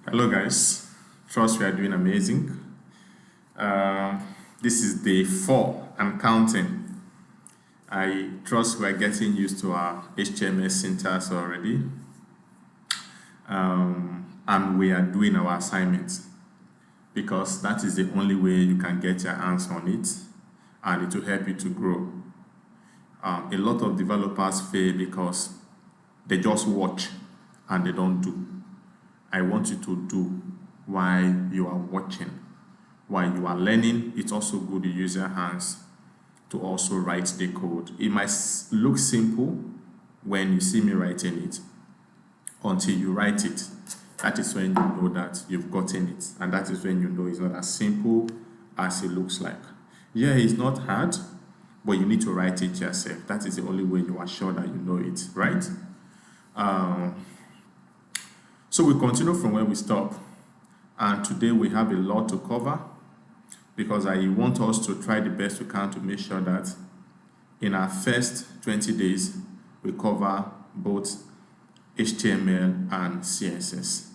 Hello guys, trust we are doing amazing. Uh, this is day 4 and counting. I trust we are getting used to our HTML syntax already, and we are doing our assignments because that is the only way you can get your hands on it and it will help you to grow. A lot of developers fail because they just watch and they don't do. I want you to do while you are watching. While you are learning, it's also good to use your hands to also write the code. It might look simple when you see me writing it. Until you write it, that is when you know that you've gotten it. And that is when you know it's not as simple as it looks like. Yeah, it's not hard, but you need to write it yourself. That is the only way you are sure that you know it, right? So we continue from where we stop. And today we have a lot to cover because I want us to try the best we can to make sure that in our first 20 days, we cover both HTML and CSS.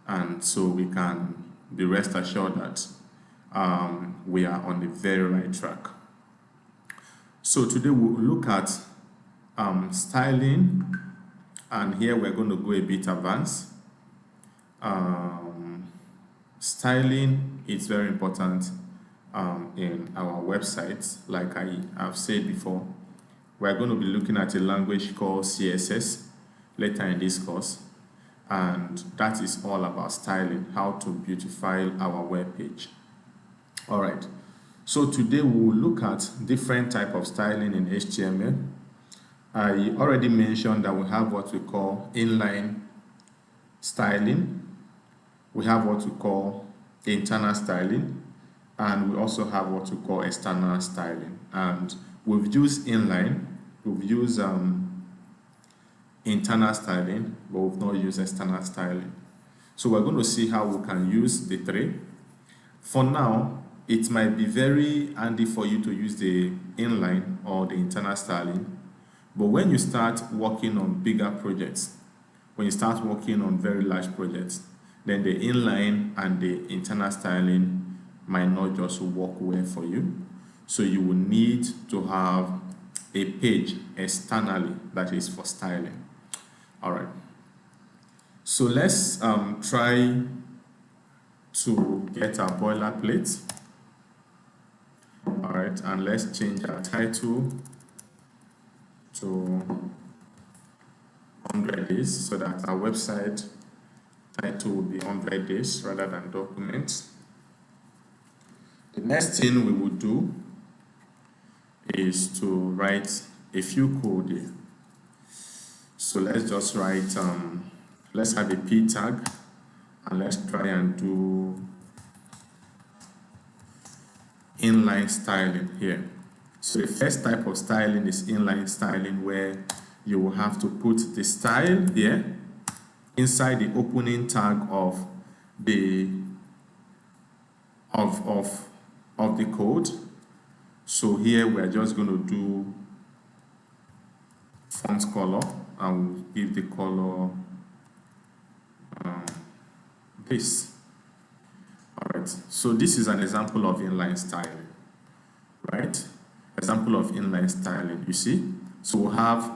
And so we can be rest assured that we are on the very right track. So today we'll look at styling, and here we're going to go a bit advanced. Styling is very important in our websites. Like I have said before, we're going to be looking at a language called CSS later in this course, and that is all about styling, how to beautify our web page. All right, so today we'll look at different type of styling in HTML. I already mentioned that we have what we call inline styling, we have what we call internal styling, and we also have what we call external styling. And we've used inline, we've used internal styling, but we've not used external styling. So we're going to see how we can use the three. For now, it might be very handy for you to use the inline or the internal styling, but when you start working on bigger projects, when you start working on very large projects, then the inline and the internal styling might not just work well for you. So you will need to have a page externally that is for styling. All right. So let's try to get our boilerplate. All right, and let's change our title to 100 days so that our website title will be 100 days rather than documents. The next thing we will do is to write a few code here. So let's just write, let's have a p tag, and let's try and do inline styling here. So the first type of styling is inline styling, where you will have to put the style here inside the opening tag of the of the code. So here we are just going to do font color, and we'll give the color this. All right, so this is an example of inline styling, right? Example of inline styling, you see. So we'll have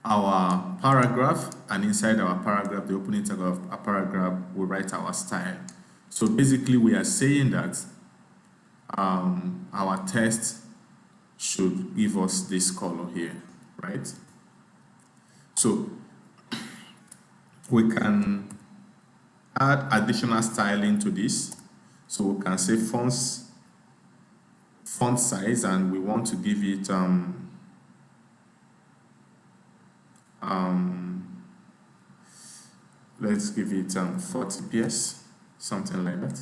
our paragraph, and inside our paragraph, the opening tag of a paragraph, we'll write our style. So basically we are saying that our text should give us this color here, right? So we can add additional styling to this. So we can say font size, and we want to give it let's give it 40 px, something like that.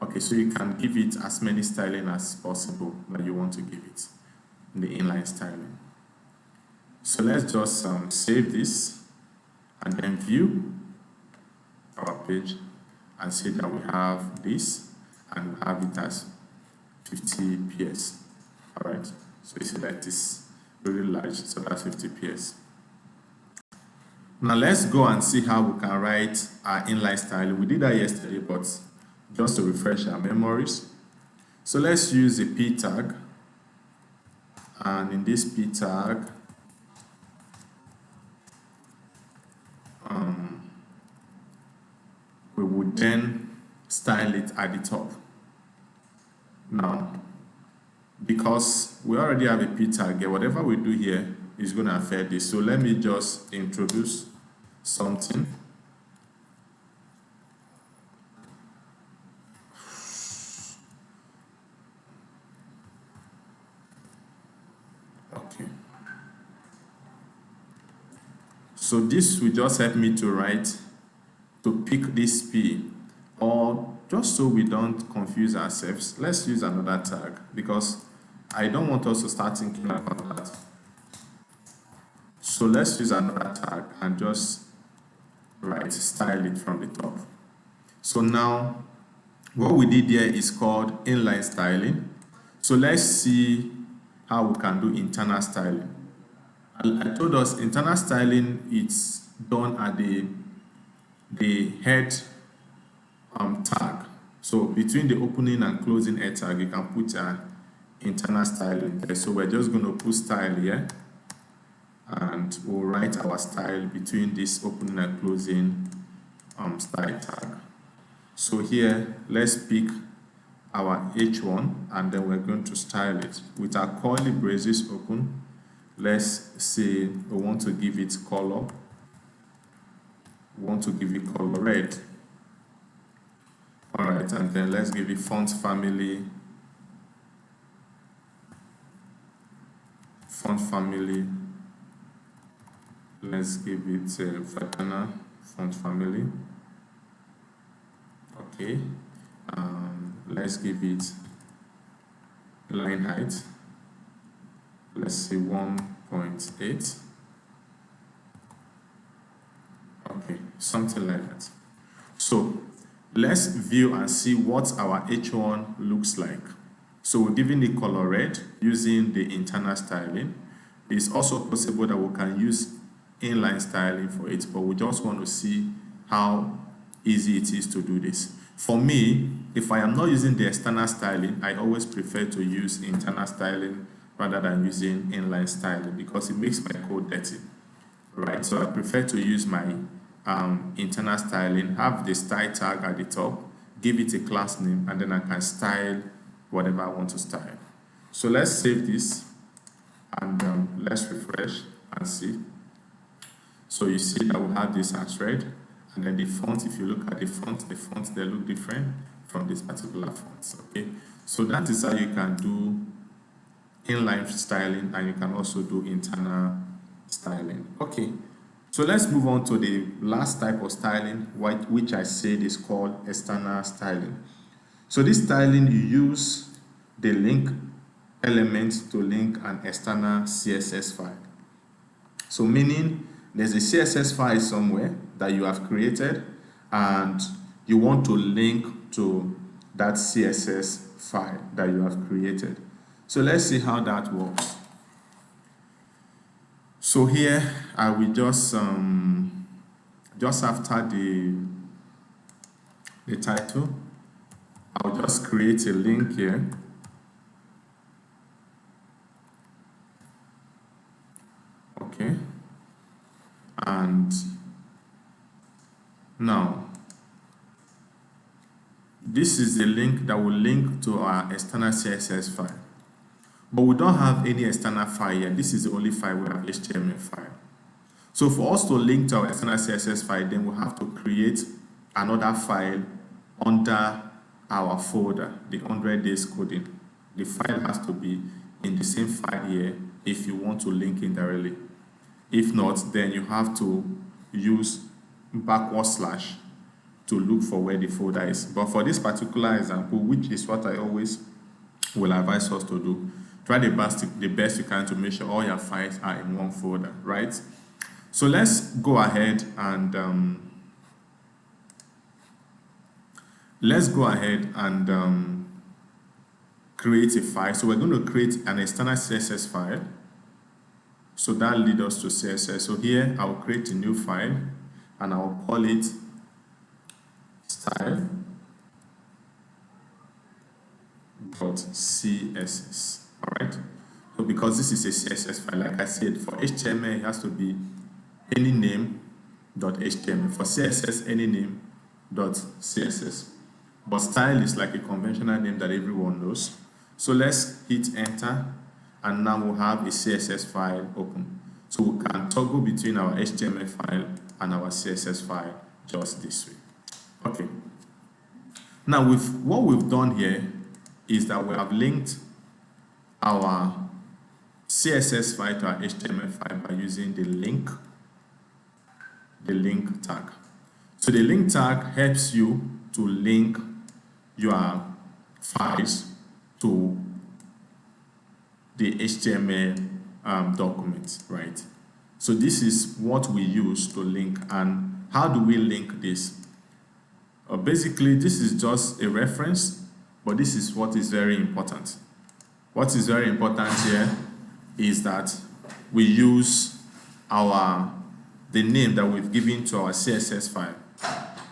Okay, so you can give it as many styling as possible that you want to give it in the inline styling. So let's just save this and then view our page and see that we have this, and we have it as 50 ps. All right, so you see that it's really large, so that's 50 ps. Now let's go and see how we can write our inline styling. We did that yesterday, but just to refresh our memories. So let's use a p tag, and in this p tag, we would then style it at the top. Now, because we already have a p tag here, whatever we do here is going to affect this. So let me just introduce something. Okay. So this will just help me to pick this p, or just so we don't confuse ourselves, let's use another tag, because I don't want us to start thinking about that. So let's use another tag and just style it from the top. So now what we did here is called inline styling. So let's see how we can do internal styling. I told us internal styling, it's done at the head tag. So between the opening and closing head tag, you can put an internal styling there. So we're just going to put style here, and we'll write our style between this opening and closing style tag. So here, let's pick our H1, and then we're going to style it with our curly braces open. Let's say we want to give it color. We want to give it color red. All right, and then let's give it font family. Let's give it Fatana font family. Okay, let's give it line height. Let's say 1.8. Okay, something like that. So let's view and see what our H1 looks like. So we're giving the color red using the internal styling. It's also possible that we can use inline styling for it, but we just want to see how easy it is to do this. For me, if I am not using the external styling, I always prefer to use internal styling rather than using inline styling, because it makes my code dirty, right? So I prefer to use my internal styling, have the style tag at the top, give it a class name, and then I can style whatever I want to style. So let's save this, and let's refresh and see. So you see that we have this as red, and then the font, if you look at the font, they look different from this particular font. Okay, so that is how you can do inline styling, and you can also do internal styling. Okay, so let's move on to the last type of styling, which I said is called external styling. So this styling, you use the link element to link an external CSS file. So meaning there's a CSS file somewhere that you have created, and you want to link to that CSS file that you have created. So let's see how that works. So here I will just after the title, I'll just create a link here. Okay. And now this is the link that will link to our external CSS file. But we don't have any external file here. This is the only file we have, HTML file. So for us to link to our external CSS file, then we'll have to create another file under our folder, the 100 days coding. The file has to be in the same file here if you want to link in directly. If not, then you have to use // to look for where the folder is. But for this particular example, which is what I always will advise us to do, try the best you can to make sure all your files are in one folder, right? So let's go ahead and create a file. So we're going to create an external CSS file. So that leads us to CSS. So here I'll create a new file and I'll call it style.css. All right. So because this is a CSS file, like I said, for HTML it has to be any name.html. For CSS, any name.css. But style is like a conventional name that everyone knows. So let's hit enter, and now we'll have a CSS file open. So we can toggle between our HTML file and our CSS file just this way. Okay. Now with what we've done here is that we have linked our CSS file to our HTML file by using the link tag. So the link tag helps you to link your files to the HTML document, right? So this is what we use to link. And how do we link this? Basically, this is just a reference, but this is what is very important. What is very important here is that we use the name that we've given to our CSS file.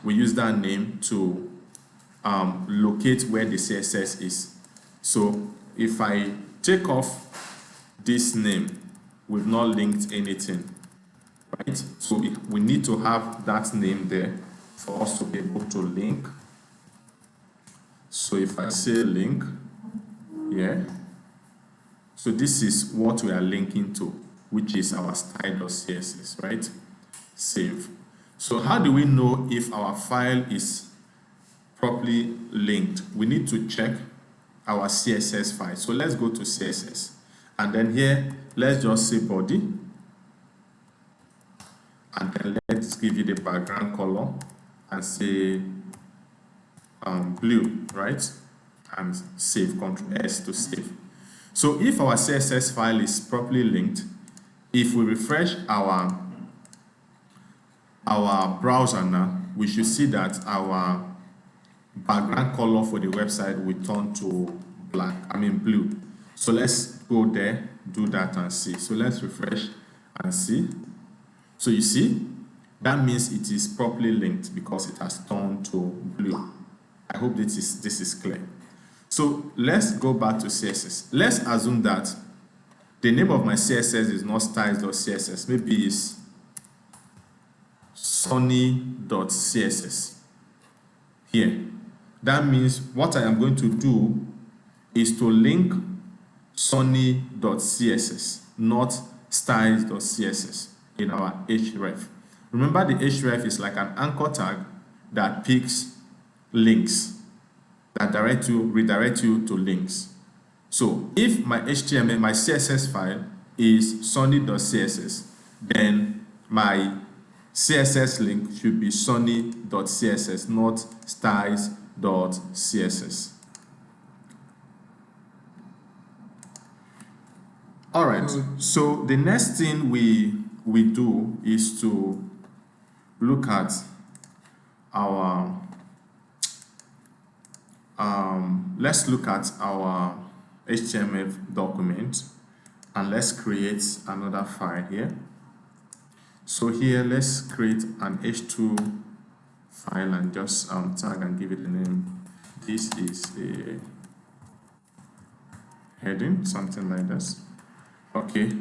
We use that name to locate where the CSS is. So if I take off this name, we've not linked anything, right? So we need to have that name there for us to be able to link. So if I say link, yeah, so this is what we are linking to, which is our style.css, right? Save. So how do we know if our file is properly linked? We need to check our CSS file. So let's go to CSS, and then here let's just say body, and then let's give you the background color and say blue, right? And save, Ctrl S to save. So if our CSS file is properly linked, if we refresh our browser now, we should see that our background color for the website will turn to blue. So let's go there, do that and see. So let's refresh and see. So you see, that means it is properly linked because it has turned to blue. I hope this is clear. So let's go back to CSS. Let's assume that the name of my CSS is not styles.css. Maybe it's sunny.css here. That means what I am going to do is to link sunny.css, not styles.css in our href. Remember, the href is like an anchor tag that picks links that redirect you to links. So if my HTML, my CSS file is sunny.css, then my CSS link should be sunny.css, not styles.css. All right. So the next thing we do is to look at our let's look at our HTML document, and let's create another file here. So here let's create an h2 file and just tag and give it a name. This is a heading, something like this. Okay.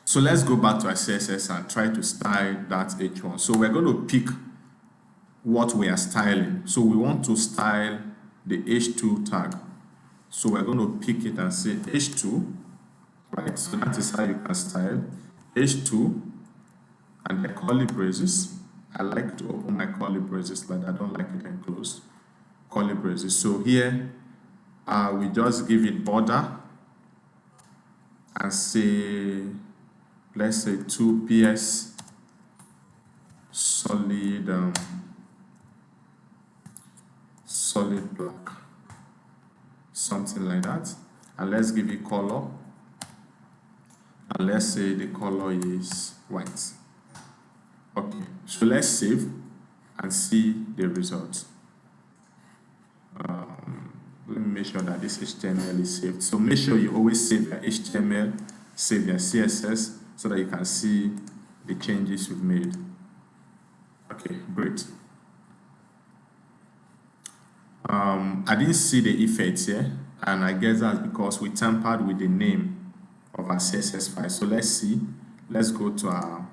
So let's go back to our CSS and try to style that h1. So we're going to pick what we are styling. So we want to style the h2 tag. So we're going to pick it and say h2, right? So that is how you can style h2 and the curly braces. I like to open my curly braces, but I don't like it enclosed. Curly braces. So here we just give it border and say, let's say 2 ps solid solid black, something like that. And let's give it color, and let's say the color is white. Okay, so let's save and see the result. Let me make sure that this HTML is saved. So make sure you always save your HTML save your CSS so that you can see the changes you've made. Okay, great. I didn't see the effects here, and I guess that's because we tampered with the name of our CSS file. So let's see. Let's go to our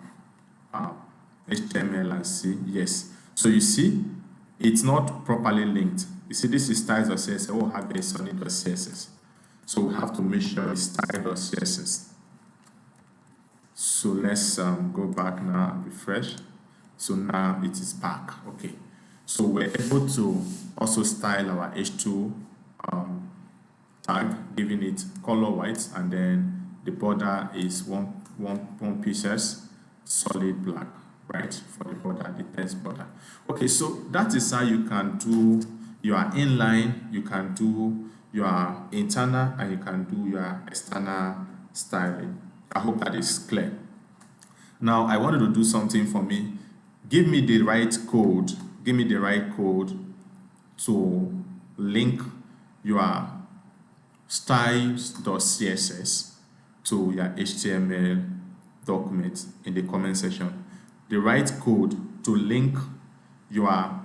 HTML and see. Yes. So you see, it's not properly linked. You see, this is styles.css. Oh, have a sonnet.css. So we have to make sure it's style.css. So let's go back now and refresh. So now it is back. Okay. So we're able to also style our H2 tag, giving it color white, and then the border is one pieces solid black, right, for the border, the text border. Okay, so that is how you can do your inline, you can do your internal, and you can do your external styling. I hope that is clear. Now I wanted to do something for me. Give me the right code. Give me the right code to link your styles.css to your HTML document in the comment section. The right code to link your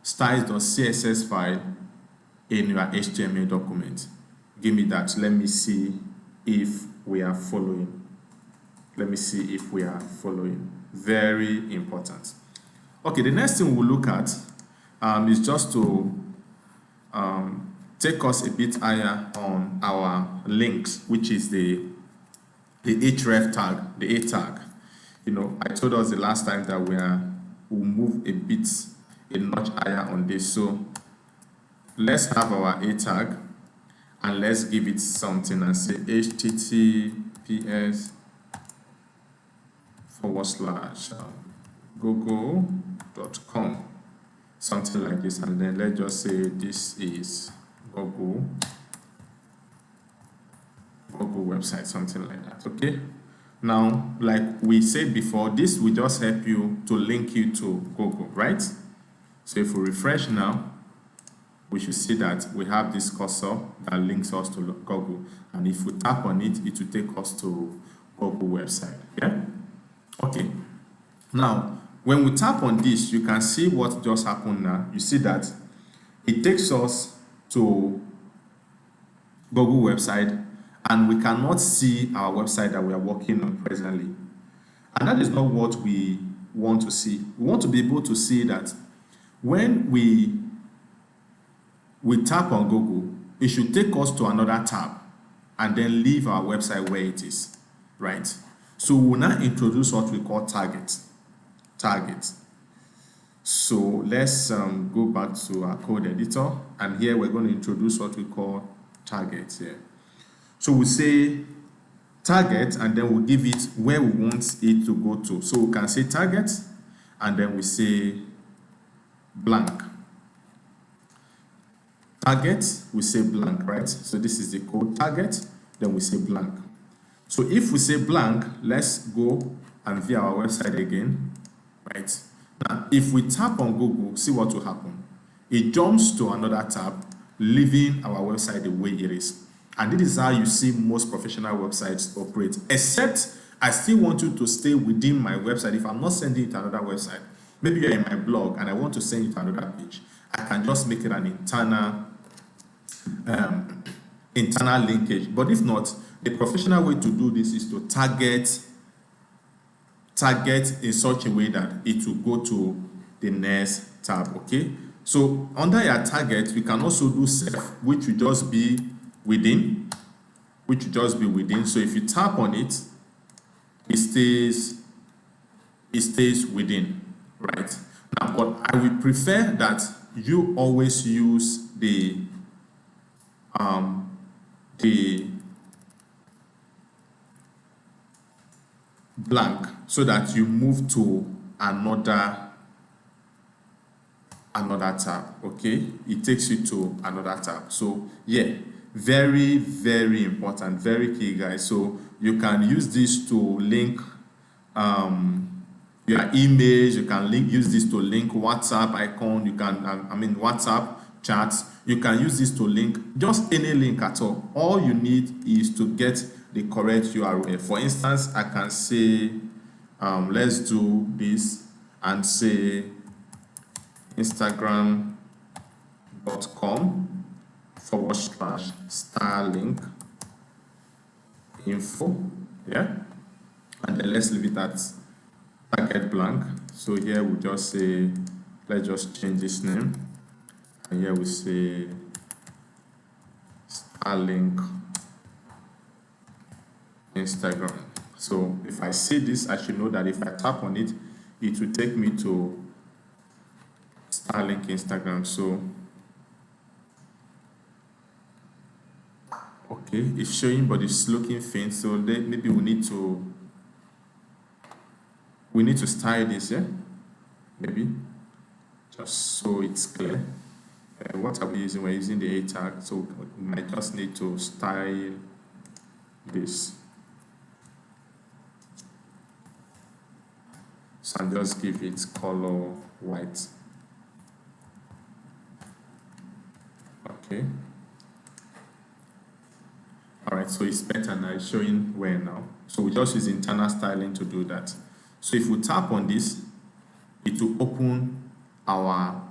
styles.css file in your HTML document. Give me that. Let me see if we are following. Let me see if we are following. Very important. Okay, the next thing we'll look at is just to take us a bit higher on our links, which is the href tag, the A tag. You know, I told us the last time that we'll move a notch higher on this. So let's have our A tag and let's give it something and say https://google.com, something like this, and then let's just say this is Google website, something like that. Okay, now like we said before, this will just help you to link you to Google, right? So if we refresh now, we should see that we have this cursor that links us to Google, and if we tap on it, it will take us to Google website. Yeah. Okay, now when we tap on this, you can see what just happened now. You see that it takes us to Google website, and we cannot see our website that we are working on presently. And that is not what we want to see. We want to be able to see that when we tap on Google, it should take us to another tab and then leave our website where it is, right? So we'll now introduce what we call target. So let's go back to our code editor, and here we're going to introduce what we call target here. So we say target, and then we'll give it where we want it to go to. So we can say target, and then we say blank. Target, we say blank, right? So this is the code target, then we say blank. So if we say blank, let's go and view our website again, right? Now, if we tap on Google, see what will happen. It jumps to another tab, leaving our website the way it is. And this is how you see most professional websites operate, except I still want you to stay within my website. If I'm not sending it to another website, maybe you're in my blog and I want to send you to another page, I can just make it an internal linkage. But if not, the professional way to do this is to target in such a way that it will go to the next tab. Okay, so under your target, we can also do self, which will just be within. So if you tap on it, it stays within, right? Now, but I would prefer that you always use the blank, so that you move to another tab. Okay, it takes you to another tab. So yeah, very, very important, very key, guys. So you can use this to link your image. You can use this to link WhatsApp icon. You can WhatsApp chats. You can use this to link just any link at all. All you need is to get the correct URL. For instance, I can say, let's do this and say instagram.com/starlink info, yeah, and then let's leave it at target blank. So here we just say, let's just change this name, and here we say Starlink Instagram. So if I see this, I should know that if I tap on it, it will take me to Starlink Instagram. So okay, it's showing, but it's looking faint. So maybe we need to style this, yeah, maybe just so it's clear. What are we using? We're using the A tag, so we might just need to style this. So I'll just give it color white. Okay. All right, so it's better now. It's showing where now. So we just use internal styling to do that. So if we tap on this, it will open our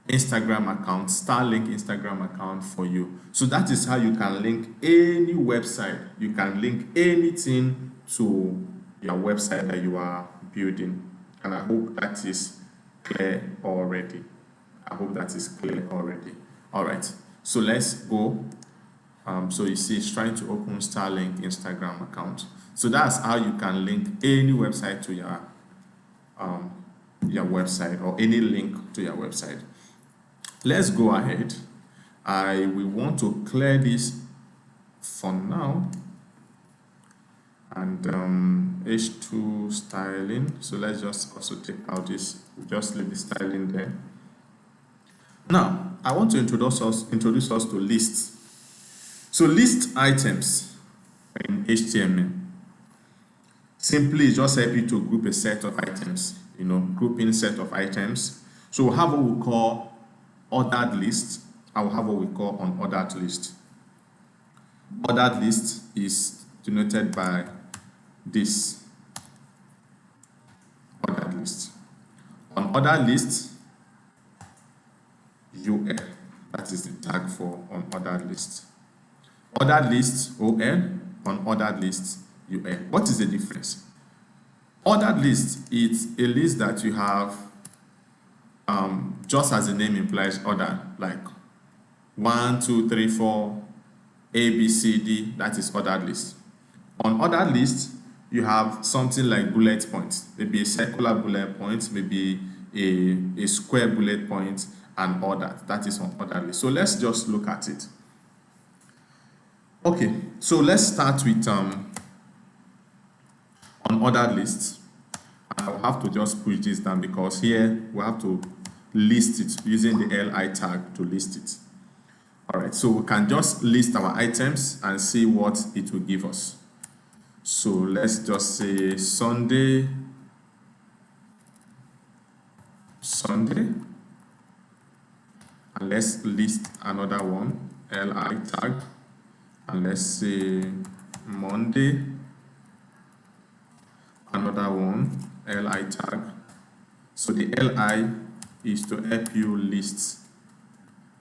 Instagram account, Starlink Instagram account for you. So that is how you can link any website. You can link anything to your website that you are building. And I hope that is clear already. All right, so let's go. So you see it's trying to open Starlink Instagram account. So that's how you can link any website to your website, or any link to your website. Let's go ahead. We want to clear this for now, and H2 styling. So let's just also take out this, just leave the styling there. Now I want to introduce us to lists. So list items in HTML simply just help you to group a set of items, grouping set of items. So we'll have what we call ordered list. I will have what we call unordered list. Ordered list is denoted by this ordered list. Unordered list, UL, that is the tag for unordered list. Ordered list, OL, unordered list, UL. What is the difference? Ordered list is a list that you have, just as the name implies, order, like 1, 2, 3, 4, A, B, C, D, that is ordered list. On ordered list, you have something like bullet points, maybe a circular bullet point, maybe a square bullet point, and ordered. That is on ordered list. So let's just look at it. Okay, so let's start with unordered list. I'll have to just push this down because here we have to list it using the li tag to list it. All right, so we can just list our items and see what it will give us. So let's just say Sunday, and let's list another one, li tag, and let's say Monday, another one, li tag. So the li is to help you list.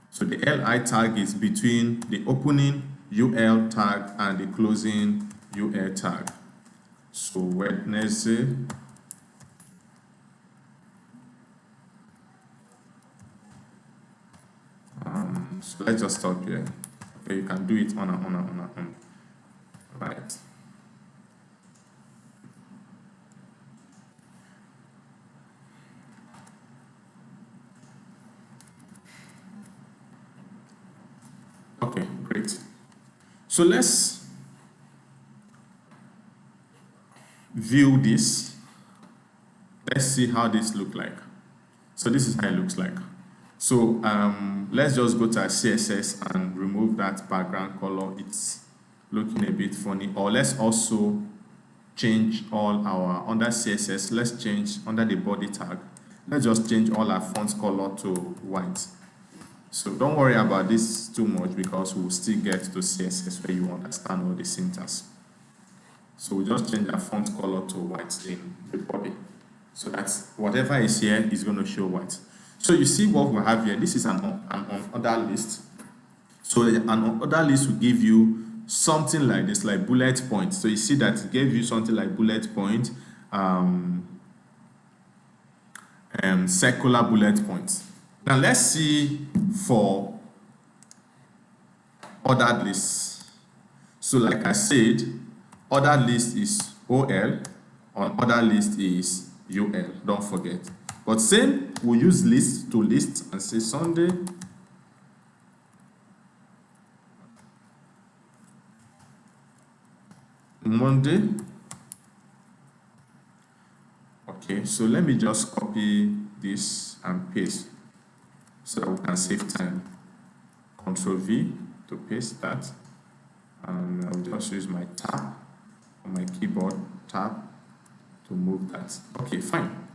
So the li tag is between the opening ul tag and the closing ul tag. So Wednesday, so let's just stop here. Okay, you can do it on. Right. Okay, great. So let's view this. Let's see how this looks like. So this is how it looks like. So let's just go to our CSS and remove that background color. It's looking a bit funny. Or let's also change all our, under CSS, let's change under the body tag. Let's just change all our font color to white. So don't worry about this too much because we'll still get to CSS where you understand all the syntax. So we just change our font color to white in the body. So that whatever is here is going to show white. So you see what we have here. This is an order list. So an order list will give you something like this, like bullet points. So you see that it gave you something like bullet point, circular bullet points. Now let's see for ordered lists. So like I said, ordered list is OL, ordered list is UL, don't forget. But same, we'll use list to list and say Sunday, Monday. Okay, so let me just copy this and paste so that we can save time. Ctrl V to paste that, and I'll just use my tab on my keyboard, tab, to move that. Okay, fine.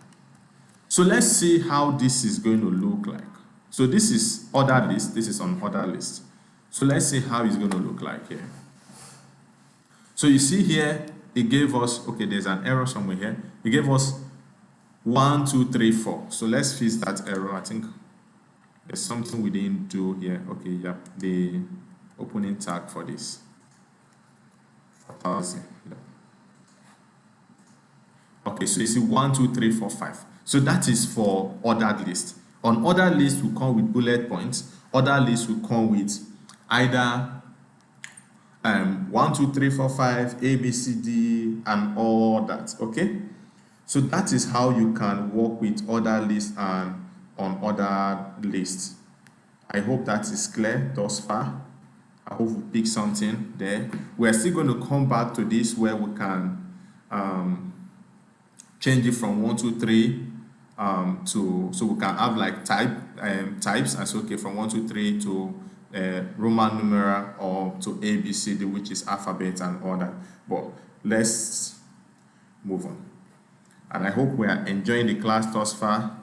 So let's see how this is going to look like. So this is ordered list, this is on order list. So let's see how it's going to look like here. So you see here, it gave us, okay, there's an error somewhere here. It gave us 1, 2, 3, 4. So let's fix that error. I think there's something we didn't do here. Okay, yep, the opening tag for this. 4,000. Yep. Okay, so you see 1, 2, 3, 4, 5. So that is for ordered list. On ordered list will come with bullet points. Ordered list will come with either 1, 2, 3, 4, 5, A, B, C, D, and all that. Okay, so that is how you can work with ordered list and unordered list. I hope that is clear thus far. I hope we pick something there. We're still going to come back to this where we can change it from 1, 2, 3 to, so we can have like types, and so okay, from 1, 2, 3 to Roman numeral or to A, B, C, D, which is alphabet and all that. But let's move on. And I hope we are enjoying the class thus far.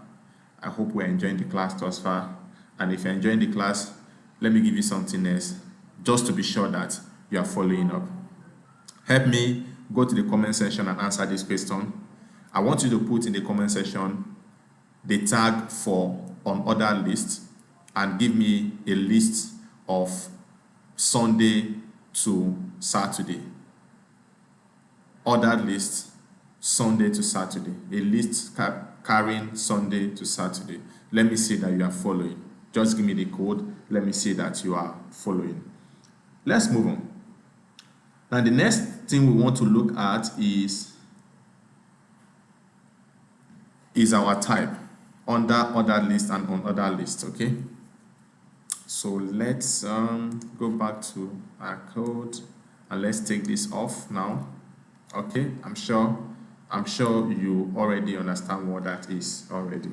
I hope we're enjoying the class thus far. And if you're enjoying the class, let me give you something else, just to be sure that you are following up. Help me go to the comment section and answer this question. I want you to put in the comment section the tag for unordered list and give me a list of Sunday to Saturday. Ordered list, Sunday to Saturday. A list carrying Sunday to Saturday. Let me see that you are following. Just give me the code. Let me see that you are following. Let's move on. Now the next thing we want to look at is our type under ordered list and unordered list. Okay, so let's go back to our code and let's take this off now. Okay, I'm sure you already understand what that is already.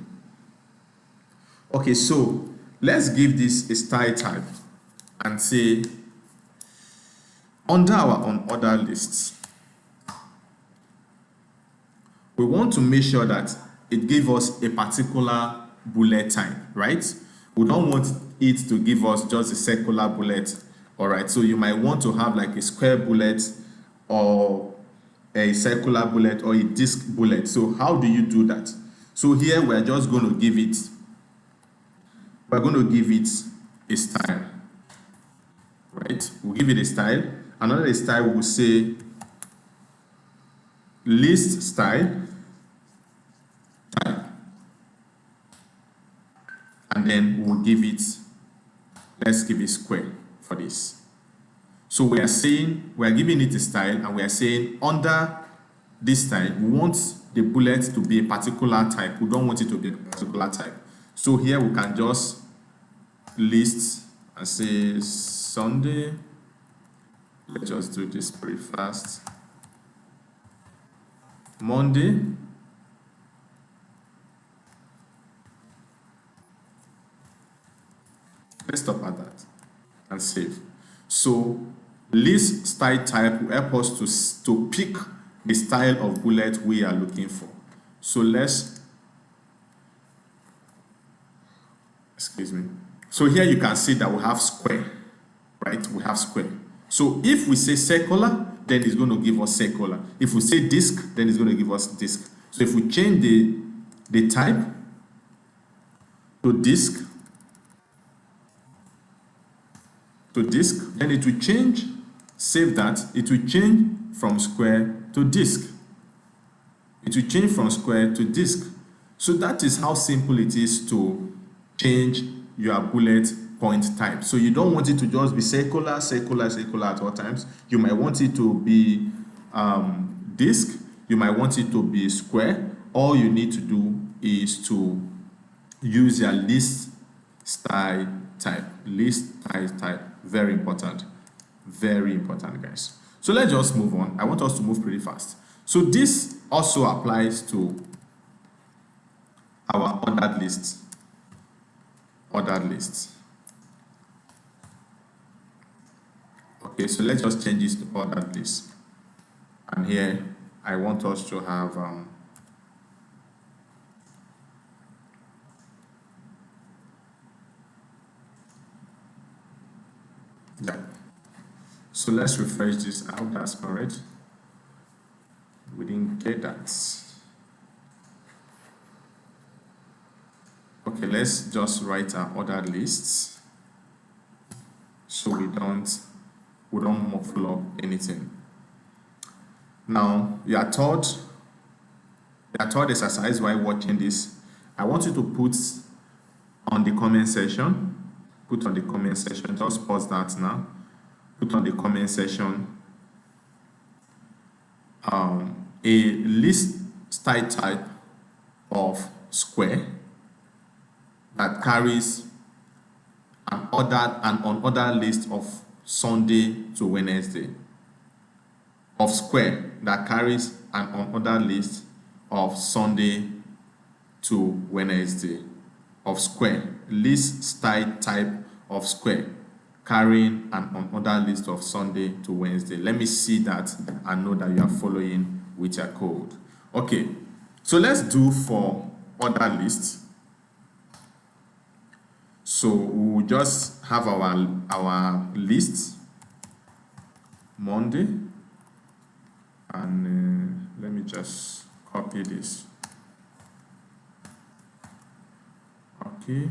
Okay, so let's give this a style type and say under our unordered lists, we want to make sure that it gives us a particular bullet type, right? We don't want it to give us just a circular bullet. All right, so you might want to have like a square bullet or a circular bullet or a disc bullet. So how do you do that? So here we're just going to give it, a style, right? We'll give it a style. Another style will say list style type, and then we'll give it, let's give it square for this. So we are saying, we are giving it a style, and we are saying under this style we want the bullet to be a particular type. We don't want it to be a particular type. So here we can just list and say Sunday. Let's just do this pretty fast. Monday. Let's stop at that and save. So list style type will help us to pick the style of bullet we are looking for. So So here you can see that we have square, right? We have square. So if we say circular, then it's going to give us circular. If we say disc, then it's going to give us disc. So if we change the type to disc, then it will change, save that, it will change from square to disc. It will change from square to disc. So that is how simple it is to change your bullet point type. So you don't want it to just be circular, circular, circular at all times. You might want it to be disc. You might want it to be square. All you need to do is to use your list style type. List style type. Very important. Very important, guys. So let's just move on. I want us to move pretty fast. So this also applies to our ordered lists. Ordered lists. Okay, so let's just change this to ordered list. And here I want us to have yeah. So let's refresh this. I hope that's correct. We didn't get that. Okay, let's just write our ordered lists so we don't muffle up anything. Now, your third exercise while watching this, I want you to put on the comment section. Put on the comment section. Just pause that now. Put on the comment section a list style type of square that carries an unordered list of Sunday to Wednesday. Of square that carries an unordered list of Sunday to Wednesday. Of square, list style type of square carrying an unordered list of Sunday to Wednesday. Let me see that and know that you are following with your code. Okay, so let's do for ordered list. So we'll just have our list Monday, and let me just copy this. Okay,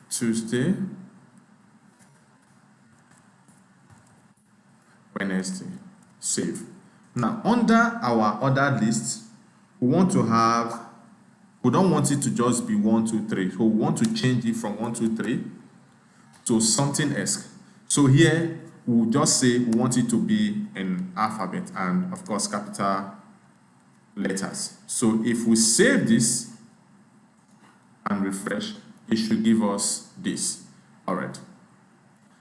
Tuesday, Wednesday, save. Now under our ordered list, we don't want it to just be 1, 2, 3. So we want to change it from 1, 2, 3 to something else. So here we'll just say we want it to be in alphabet and of course capital letters. So if we save this and refresh, it should give us this. All right,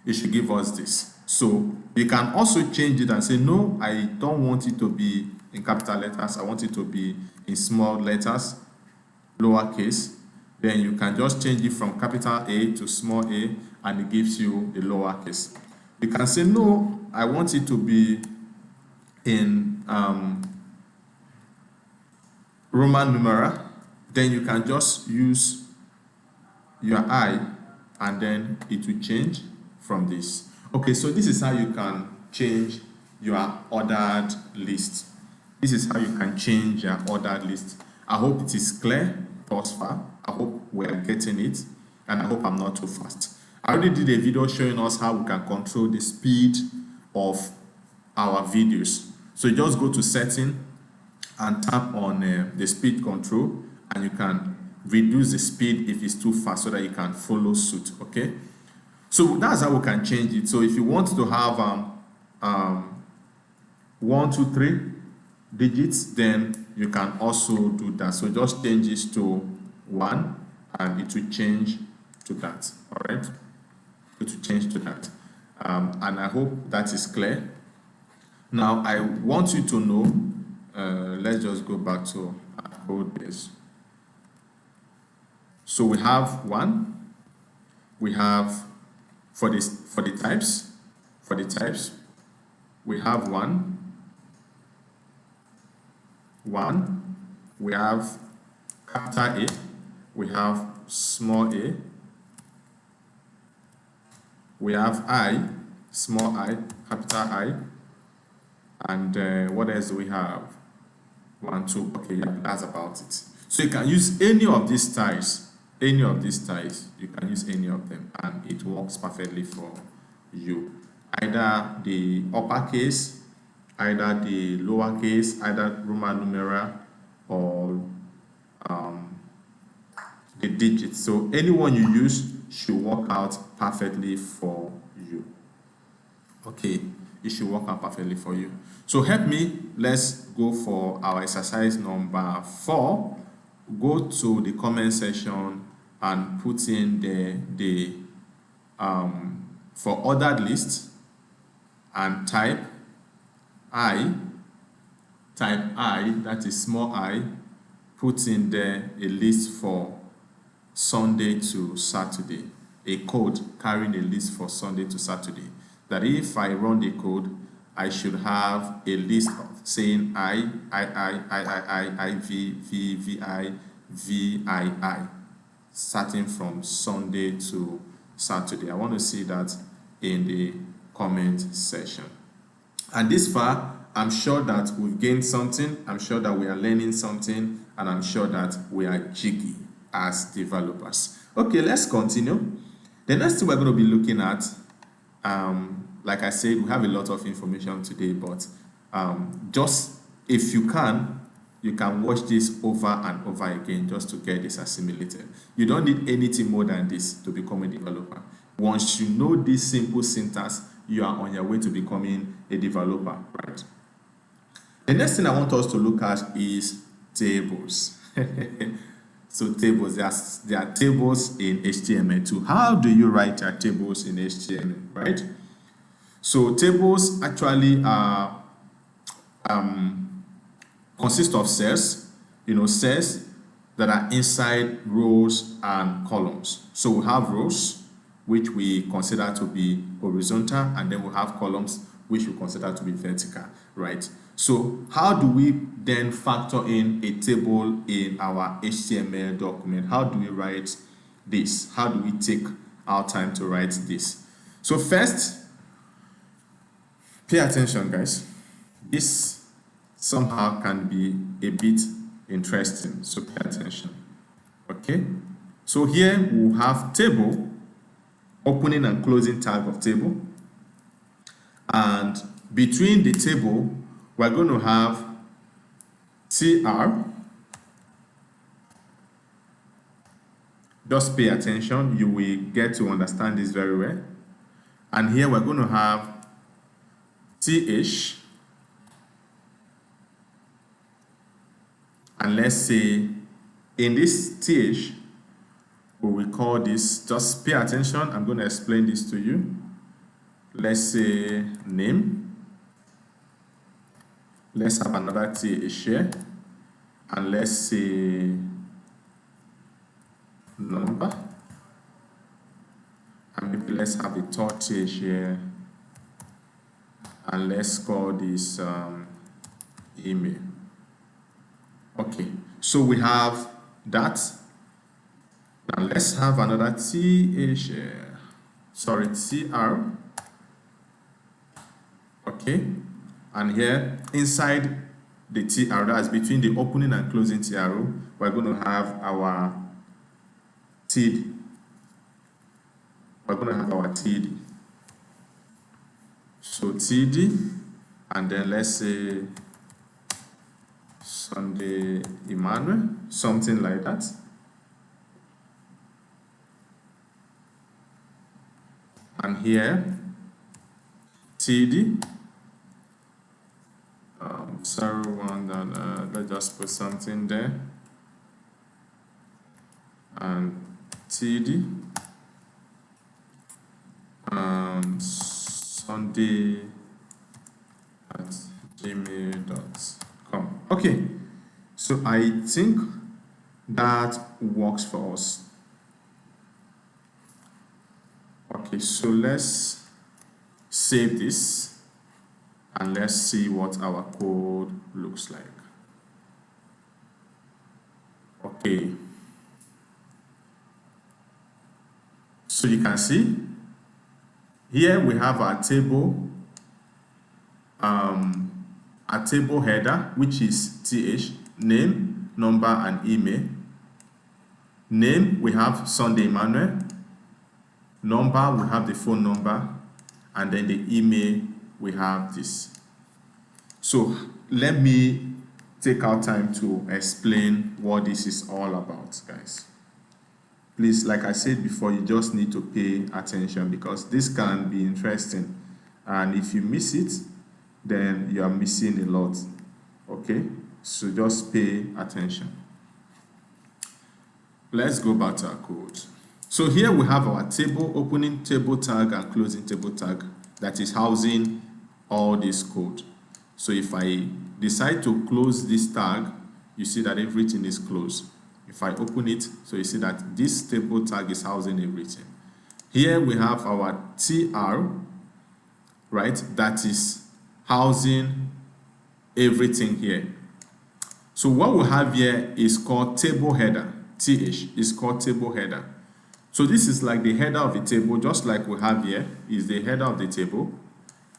it should give us this. So you can also change it and say, no, I don't want it to be in capital letters. I want it to be in small letters, lowercase. Then you can just change it from capital A to small a, and it gives you the lowercase. You can say, no, I want it to be in Roman numeral. Then you can just use your I, and then it will change from this. Okay, so this is how you can change your ordered list. This is how you can change your ordered list. I hope it is clear thus far. I hope we are getting it, and I hope I'm not too fast. I already did a video showing us how we can control the speed of our videos. So you just go to setting and tap on the speed control, and you can reduce the speed if it's too fast so that you can follow suit. Okay, so that's how we can change it. So if you want to have 1, 2, 3 digits, then you can also do that. So just change this to 1 and it will change to that. All right, it will change to that. And I hope that is clear. Now I want you to know, let's just go back to our code base. So we have 1, we have for the types, we have 1, we have capital A, we have small a, we have I, small I, capital I, and what else do we have? 1, 2, okay, yeah, that's about it. So you can use any of these styles, you can use any of them, and it works perfectly for you. Either the uppercase, either the lowercase, either Roman numeral, or the digits. So anyone you use should work out perfectly for you. Okay, it should work out perfectly for you. So help me, let's go for our exercise number 4. Go to the comment section and put in the for ordered list and type I, that is small I, put in there a list for Sunday to Saturday, a code carrying a list for Sunday to Saturday. That if I run the code, I should have a list of saying I, V, starting from Sunday to Saturday. I want to see that in the comment section. And this far, I'm sure that we've gained something, I'm sure that we are learning something, and I'm sure that we are jiggy as developers. Okay, let's continue. The next thing we're going to be looking at, like I said, we have a lot of information today, but just if you can watch this over and over again just to get this assimilated. You don't need anything more than this to become a developer. Once you know this simple syntax, you are on your way to becoming a developer, right? The next thing I want us to look at is tables. So tables, there are tables in HTML2. How do you write your tables in HTML, right? So tables actually are consist of cells, cells that are inside rows and columns. So we have rows, which we consider to be horizontal, and then we have columns, which we consider to be vertical, right? So how do we then factor in a table in our HTML document? How do we write this? How do we take our time to write this? So first, pay attention, guys. This somehow can be a bit interesting, so pay attention. Okay, so here we'll have table, opening and closing tag of table, and between the table we're going to have tr. Just pay attention, you will get to understand this very well. And here we're going to have th, and let's say in this th, we will call this, just pay attention, I'm going to explain this to you. Let's say name. Let's have another th here, and let's say number, and maybe let's have a third th here, and let's call this email. Okay, so we have that. Now let's have another th here. Sorry, tr. Okay, and here inside the tr, that's between the opening and closing tr, we're going to have our td. We're going to have our td. So td, and then let's say Sunday Emmanuel, something like that. And here td, let's just put something there, and td, Sunday at gmail.com. Okay, so I think that works for us. Okay, so let's save this and let's see what our code looks like. Okay, So you can see here we have our table, a table header, which is th, name, number, and email. Name, we have Sunday Emmanuel. Number, we have the phone number, and then the email, we have this. So let me take our time to explain what this is all about, guys. Please, like I said before, you just need to pay attention because this can be interesting. And if you miss it, then you are missing a lot. Okay? So just pay attention. Let's go back to our code. So here we have our table, opening table tag and closing table tag that is housing all this code. So if I decide to close this tag, you see that everything is closed. If I open it, so you see that this table tag is housing everything. Here we have our tr, right, that is housing everything here. So what we have here is called table header. Th is called table header. So this is like the header of the table, just like we have here is the header of the table.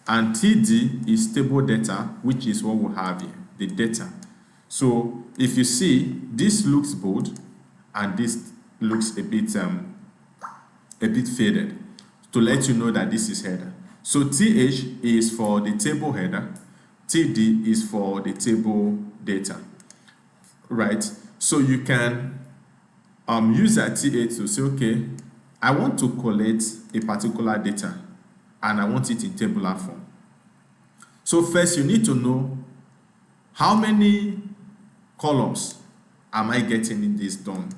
And td is table data, which is what we have here, the data. So if you see, this looks bold and this looks a bit faded to let you know that this is header. So th is for the table header, td is for the table data, right? So you can use that th to say, okay, I want to collect a particular data and I want it in tabular form. So first you need to know how many columns am I getting in this DOM.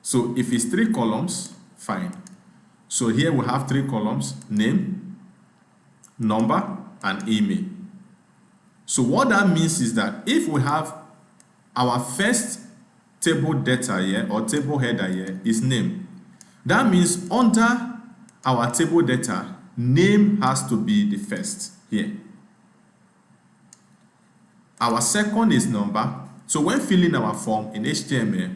So if it's 3 columns, fine. So here we have 3 columns, name, number, and email. So what that means is that if we have our first table data here or table header here is name, that means under our table data, name has to be the first here. Our second is number. So when filling our form in HTML,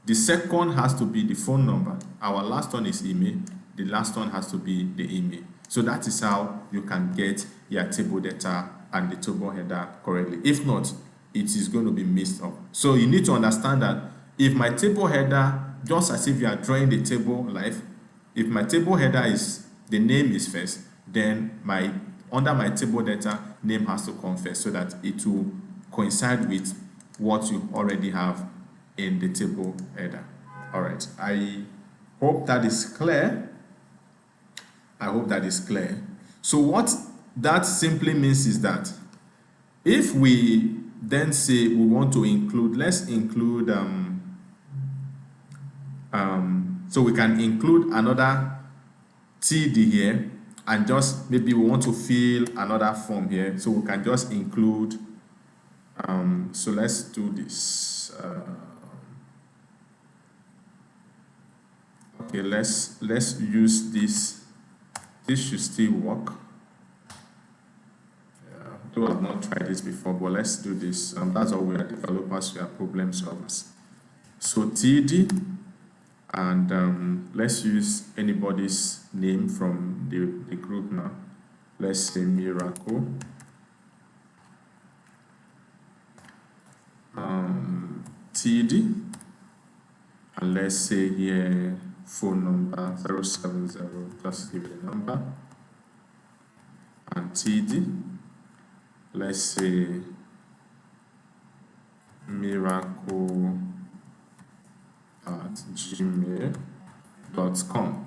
the second has to be the phone number. Our last one is email. The last one has to be the email. So that is how you can get your table data and the table header correctly. If not, it is going to be mixed up. So you need to understand that if my table header, just as if you are drawing the table live, if my table header is, the name is first, then under my table data, name has to come first so that it will coincide with what you already have in the table header. All right, I hope that is clear. I hope that is clear. So what that simply means is that if we then say we want to include, let's include, so we can include another TD here, and just maybe we want to fill another form here, so we can just include, so let's do this. Okay, let's use this. This should still work. Though I've not tried this before, but let's do this. That's all we are developers, we are problem solvers. So TD, and let's use anybody's name from the group now. Let's say Miracle. TD, and let's say here phone number 070, just give it a number, and TD, let's say miracle@gmail.com.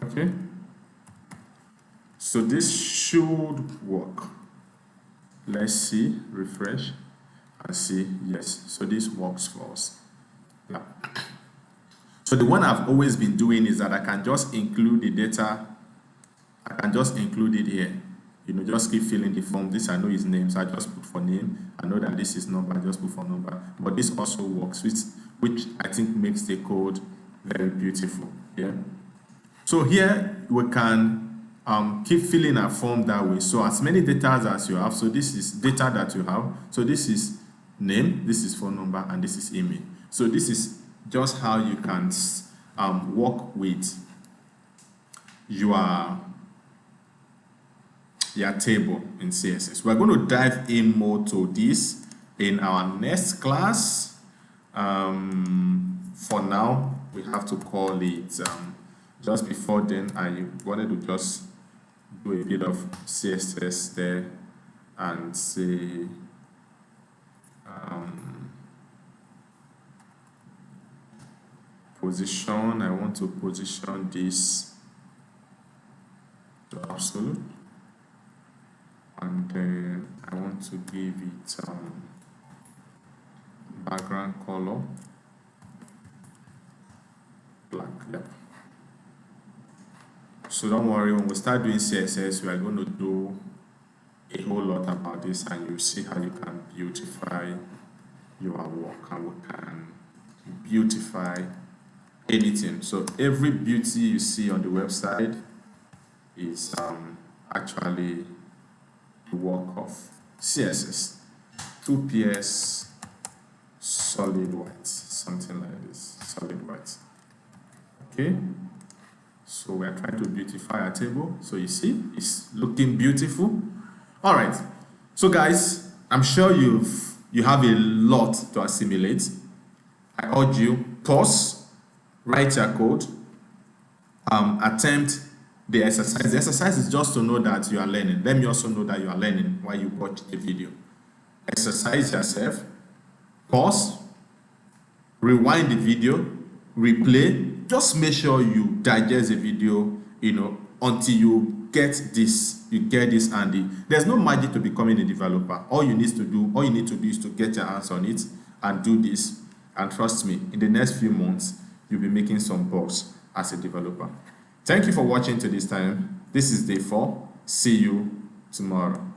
Okay, so this should work. Let's see, refresh and see. Yes, so this works for us. Yeah. So the one I've always been doing is that I can just include the data. I can just include it here. You know, just keep filling the form. This I know is name, so I just put for name. I know that this is number, I just put for number. But this also works, which I think makes the code very beautiful. Yeah. So here we can keep filling our form that way. So as many data as you have. So this is data that you have. So this is name, this is phone number, and this is email. So this is just how you can work with your table in CSS. We're going to dive in more to this in our next class. For now, we have to call it. Just before then, I wanted to just do a bit of CSS there and say position. I want to position this to absolute, and then I want to give it background color black. Yep. So don't worry, when we start doing CSS, we are going to do a whole lot about this, and you see how you can beautify your work, and we can beautify anything. So every beauty you see on the website is actually the work of CSS. 2PS solid white, something like this, solid white. Okay, so we are trying to beautify our table. So you see, it's looking beautiful. All right, so guys, I'm sure you have a lot to assimilate. I urge you, pause, write your code, attempt the exercise. The exercise is just to know that you are learning. Let me also know that you are learning while you watch the video. Exercise yourself, pause, rewind the video, replay. Just make sure you digest the video, until you get this, handy. There's no magic to becoming a developer. All you need to do is to get your hands on it and do this. And trust me, in the next few months, you'll be making some bucks as a developer. Thank you for watching to this time. This is day 4. See you tomorrow.